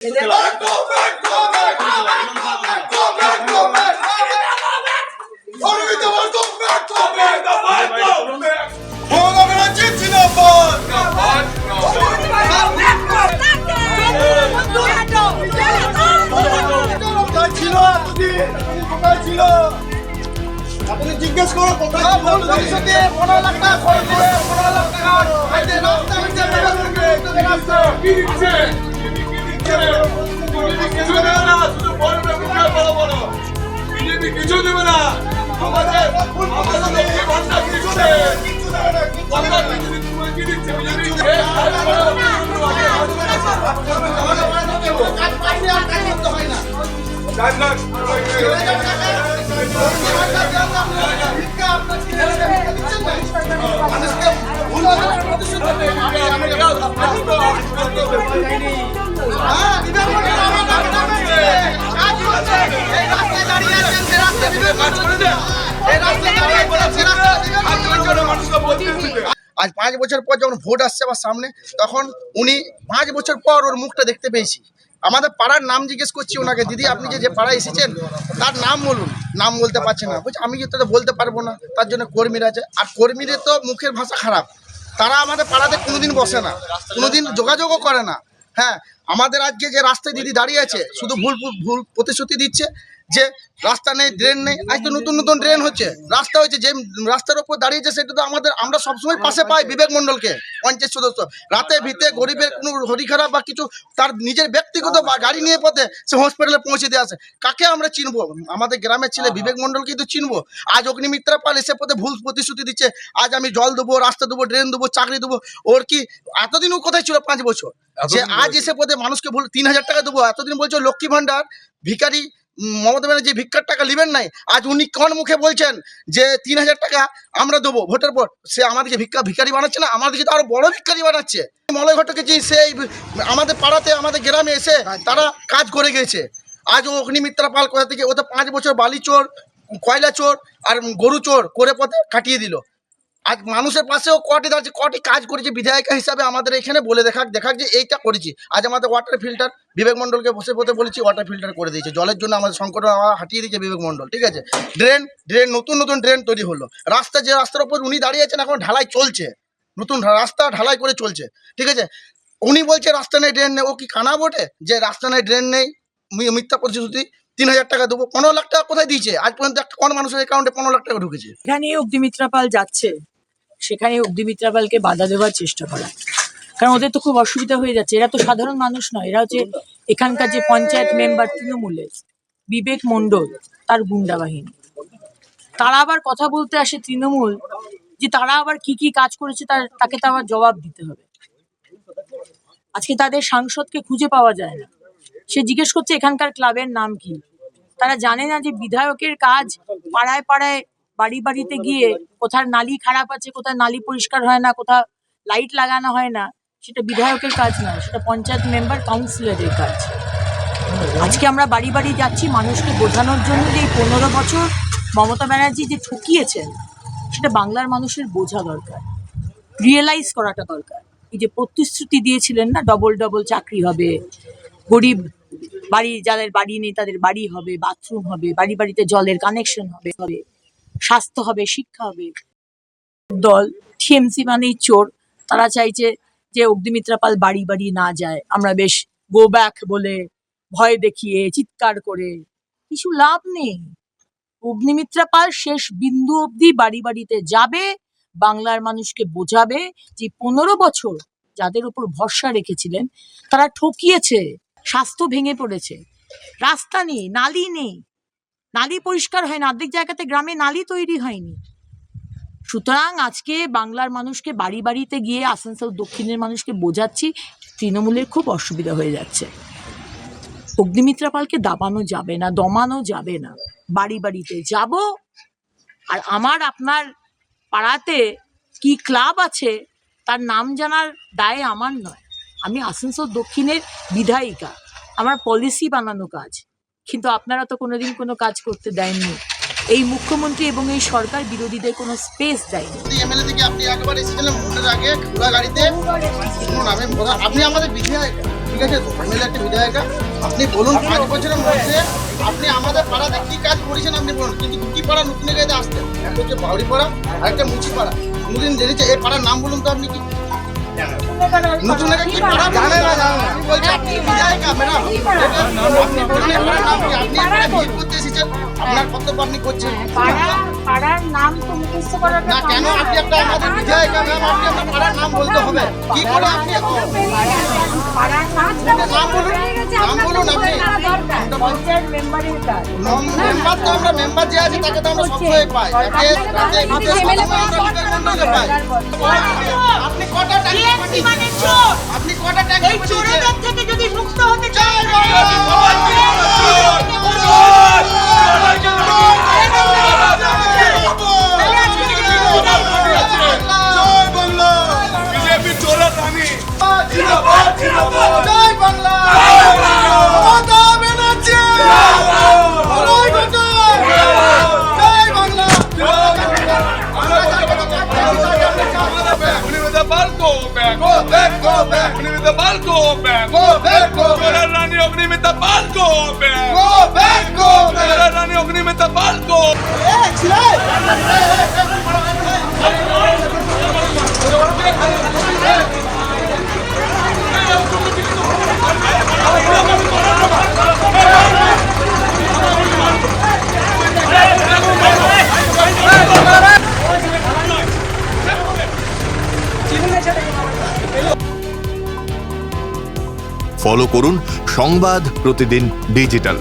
আপনি জিজ্ঞেস করো কোথায় ভবিষ্যতে 15 লাখ টাকা খরচ করে 15 লাখ টাকা আইতে রাস্তা হচ্ছে রাস্তা কি দিচ্ছে কিছু দেবে না, শুধু বলবে মুখে বড় বড় বিজেপি কিছু দেবে না। আমাদের লক্ষ্মী ভান্ডার কিছু দেবে না, সরকার কি দিচ্ছে বিজেপি আজ 5 বছর পর যখন ভোট আসছে আমার সামনে, তখন উনি 5 বছর পর ওর মুখটা দেখতে পেয়েছি। আমাদের পাড়ার নাম জিজ্ঞেস করছি ওনাকে, দিদি আপনি যে পাড়ায় এসেছেন তার নাম বলুন, নাম বলতে পারছে না। বলছি আমি তো বলতে পারবো না, তার জন্য কর্মীরা আছে। আর কর্মীদের তো মুখের ভাষা খারাপ, তারা আমাদের পাড়াতে কোনোদিন বসে না, কোনোদিন যোগাযোগও করে না। হ্যাঁ, আমাদের আজকে যে রাস্তায় দিদি দাঁড়িয়ে আছে শুধু ভুল প্রতিশ্রুতি দিচ্ছে যে রাস্তা নেই, ড্রেন নেই। আজ তো নতুন নতুন ড্রেন হচ্ছে, রাস্তা হয়েছে। যে রাস্তার উপর দাঁড়িয়েছে সেটা তো আমরা সবসময় পাশে পাই বিবেক মণ্ডলকে, পঞ্চায়েত সদস্য। রাতে ভিতে গরিবের কোনো হরি খারাপ বা কিছু তার নিজের ব্যক্তিগত বা গাড়ি নিয়ে পথে সে হসপিটালে পৌঁছে দিয়ে আসে। কাকে আমরা চিনবো? আমাদের গ্রামের ছেলে বিবেক মণ্ডলকেই তো চিনবো। আজ অগ্নিমিত্রা পাল এসে পথে ভুল প্রতিশ্রুতি দিচ্ছে, আজ আমি জল দেবো, রাস্তা দেবো, ড্রেন দেবো, চাকরি দেবো। ওর কি এতদিন ও কোথায় ছিল 5 বছর? যে আজ এসে পথে মানুষকে ভুল 3000 টাকা দেবো, এতদিন বলছো লক্ষ্মী ভান্ডার, ভিখারি মমতা ব্যানার্জি ভিক্ষার টাকা নেবেন নাই। আজ উনি কোন মুখে বলছেন যে 3000 টাকা আমরা দেবো ভোটের পর? সে আমাদেরকে ভিখারি বানাচ্ছে না, আমাদেরকে তো আরো বড় ভিখারি বানাচ্ছে। মলয় ঘটকেছি সেই আমাদের পাড়াতে আমাদের গ্রামে এসে তারা কাজ করে গেছে। আজ ও অগ্নিমিত্রা পাল কোথা থেকে, ও তো 5 বছর বালি চোর, কয়লা চোর আর গরু চোর করে পথে কাটিয়ে দিল। আজ মানুষের পাশেও কটি দাঁড়িয়ে কটি কাজ করেছে বিধায়িকা হিসাবে আমাদের এখানে বলে দেখাক যে এইটা করেছি। আজ আমাদের ওয়াটার ফিল্টার বিবেক মণ্ডলকে বসে বলেছি ওয়াটার ফিল্টার করে দিয়েছে, জলের জন্য আমাদের সংকট হাঁটিয়ে দিয়েছে বিবেক মণ্ডল। ঠিক আছে, ড্রেন নতুন ড্রেন তৈরি হলো। যে রাস্তার উপর উনি দাঁড়িয়ে আছেন এখন ঢালাই চলছে, নতুন রাস্তা ঢালাই করে চলছে। ঠিক আছে, উনি বলছে রাস্তা নেই, ড্রেন নেই। ও কি কানা বটে যে রাস্তা নেই, ড্রেন নেই, মিথ্যা প্রতিশ্রুতি? 3000 টাকা দেবো, 15 লাখ টাকা কোথায় দিয়েছে? আজ পর্যন্ত কোন মানুষের অ্যাকাউন্টে 15 লাখ টাকা ঢুকেছে? এখানে অগ্নিমিত্রা পাল যাচ্ছে, সেখানে অগ্নিমিত্রা পালকে বাধা দেওয়ার চেষ্টা করা, কারণ ওদের তো খুব অসুবিধা হয়ে যাচ্ছে। এরা তো সাধারণ মানুষ নয়, এরা হচ্ছে এখানকার যে পঞ্চায়েত মেম্বার তৃণমূলের বিবেক মণ্ডল তার গুন্ডা বাহিনী। তারা আবার কথা বলতে আসে তৃণমূল যে তারা আবার কি কি কাজ করেছে তাকে তো আবার জবাব দিতে হবে। আজকে তাদের সাংসদকে খুঁজে পাওয়া যায় না, সে জিজ্ঞেস করছে এখানকার ক্লাবের নাম কি। তারা জানে না যে বিধায়কের কাজ পাড়ায় পাড়ায় বাড়ি বাড়িতে গিয়ে কোথায় নালি খারাপ আছে, কোথায় নালি পরিষ্কার হয় না, কোথাও লাইট লাগানো হয় না, সেটা বিধায়কের কাজ নয়, সেটা পঞ্চায়েত মেম্বার কাউন্সিলরের কাজ। আজকে আমরা বাড়ি বাড়ি যাচ্ছি মানুষকে বোঝানোর জন্য যে 15 বছর মমতা ব্যানার্জি যে ঠকিয়েছেন সেটা বাংলার মানুষের বোঝা দরকার, রিয়েলাইজ করাটা দরকার। এই যে প্রতিশ্রুতি দিয়েছিলেন না, ডবল চাকরি হবে, গরিব বাড়ি যাদের বাড়ি নেই তাদের বাড়ি হবে, বাথরুম হবে, বাড়ি বাড়িতে জলের কানেকশন হবে, স্বাস্থ্য হবে, শিক্ষা হবে। দল টিএমসি মানেই চোর, তারা চাইছে যে অগ্নিমিত্রা পাল বাড়ি বাড়ি না যায়, আমরা বেশ গো ব্যাক বলে ভয় দেখিয়ে চিৎকার করে কিছু লাভ নেই। অগ্নিমিত্রা পাল শেষ বিন্দু অবধি বাড়ি বাড়িতে যাবে, বাংলার মানুষকে বোঝাবে যে 15 বছর যাদের উপর ভরসা রেখেছিলেন তারা ঠকিয়েছে। স্বাস্থ্য ভেঙে পড়েছে, রাস্তা নেই, নালি নেই, নালি পরিষ্কার হয় না, অর্ধেক জায়গাতে গ্রামে নালি তৈরি হয়নি। সুতরাং আজকে বাংলার মানুষকে বাড়ি বাড়িতে গিয়ে আসানসোল দক্ষিণের মানুষকে বোঝাচ্ছি তৃণমূলের খুব অসুবিধা হয়ে যাচ্ছে। অগ্নিমিত্রা পালকে দাবানো যাবে না, দমানো যাবে না, বাড়ি বাড়িতে যাব। আর আমার আপনার পাড়াতে কি ক্লাব আছে তার নাম জানার দায় আমার নয়। আমি আসানসোল দক্ষিণের বিধায়িকা, আমার পলিসি বানানো কাজ, কিন্তু আপনারা তো কোনোদিন কোনো কাজ করতে দেননি। এই মুখ্যমন্ত্রী এবং এই সরকার বিরোধীদের কোনো স্পেস দেয়নি। এমএলএ থেকে আপনি একবার এসেছিলেন ভোটের আগে খোলা গাড়িতে, আপনি আমাদের বিধায়ক ঠিক আছে, এমএলএ একটা বিধায়িকা, আপনি বলুন 5 বছরের মধ্যে আপনি আমাদের পাড়াতে কি কাজ করেছেন আপনি বলুন। কিন্তু দুটি পাড়া নতুন গাইতে আসতেন, একটা হচ্ছে বাউরি পাড়া আর একটা মুচি পাড়া। কোনোদিন জেনেছে এই পাড়ার নাম বলুন তো আপনি কি নতুন কি পাড়া জানেন না? আপনি বলছেন আপনি বিধায়িকা ম্যাডাম, আপনি বলুন এই পাড়ার নাম কি? আপনি এখানে ভিড় করতে এসেছেন, আপনার কর্তব্য আপনি করছেন পাড়ার নাম তো মুখস্থ করার না কেন? আপনি একটা আমাদের বিধায়িকা ম্যাম, আপনি আপনার পাড়ার নাম বলতে হবে। কি করে আপনি পাড়ার নাম নাম বলুন, নাম বলুন আপনি। পঞ্চায়েত মেম্বারের কাজ। মেম্বার তো আমরা মেম্বার যে আছে তাকে তো আমরা সবসময় পাই, তাকে সবসময় আমরা বিধায়ক মণ্ডলে পাই। আপনি কটা টাকা আপনি কটা টাকা চোরেদের থেকে যদি মুক্ত হতে চাই বিজেপি চোরের রানী জয় বাংলা, মমতা ব্যানার্জি, জয় Bangla. Go back, go back, go back. Ögnimitapal, go back, Go back, go back. চোরের রানী অগ্নিমিতাপাল, go back. Go back, go back. চোরের রানী অগ্নিমিতাপাল, go ফলো করুন সংবাদ প্রতিদিন ডিজিটাল।